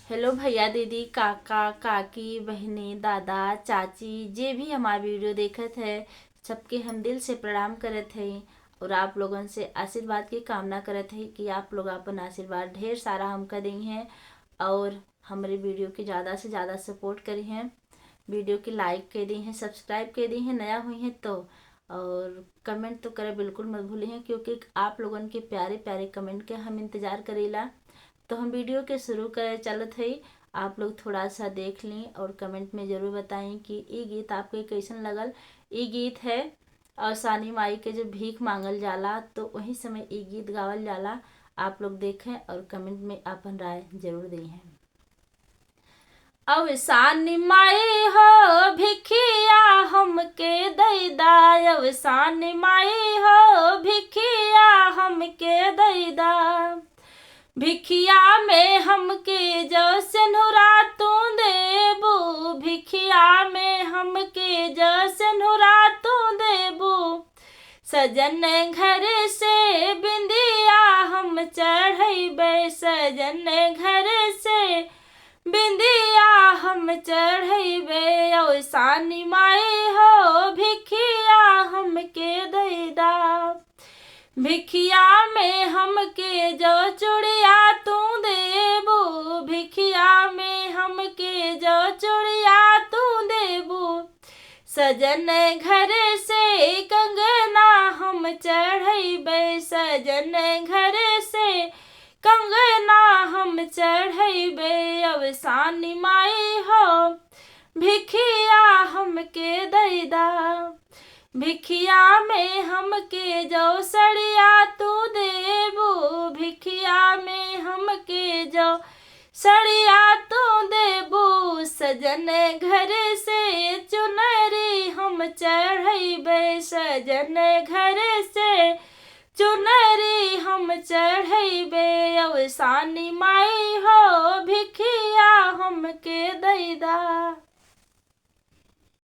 Hello भैया दीदी काका काकी बहनी दादा चाची जे भी हमार वीडियो देखत है सबके हम दिल से प्रणाम करत हई। और आप लोगन से आशीर्वाद की कामना करत हई कि आप लोग अपन आशीर्वाद ढेर सारा हमका दी हैं और हमारे वीडियो की ज़्यादा से ज़्यादा सपोर्ट करी हैं। वीडियो की लाइक कर दी हैं, सब्सक्राइब कर दी हैं, नया हुई हैं तो। और कमेंट तो करे बिल्कुल मत भूली हैं क्योंकि आप लोगन के प्यारे प्यारे कमेंट के हम इंतज़ार करेला। तो हम वीडियो के शुरू करे चलत हई। आप लोग थोड़ा सा देख लें और कमेंट में ज़रूर बताएं कि ये गीत आपके कैसन लगल। ये गीत है और सानी माई के जो भीख मांगल जाला तो वही समय ये गीत गावल जाला। आप लोग देखें और कमेंट में अपन राय जरूर दें। अब सानी माई हो भिखिया हमके दैदा, अब सानी माई हो भिखिया हमके दैदा। भिखिया में हमके जो सिंहुरा तू देबू, भिखिया में हमके जो सिंहुरा तू देबू। सजन घर से बिंदिया हम चढ़ैबे, सजन घर से बिंदिया हम चढ़ैबे। ओ सानी माई हो भिखिया हमके दैदा, भिखिया में हमके जो चूड़िया तू देबू, भिखिया में हमके जो चूड़िया तू देबू। सजन घर से कंगना हम चढ़ैबे, सजन घर से कंगना हम चढ़ैबे। अब सानी माई हो भिखिया हमके दैदा, भिखिया में हमके जो सड़िया तू देबू, भिखिया में हमके जो सड़िया तू देबू। सजन घर से चुनरी हम चढ़ैबे, सजन घर से चुनरी हम चढ़ैबे। अब सानी माई हो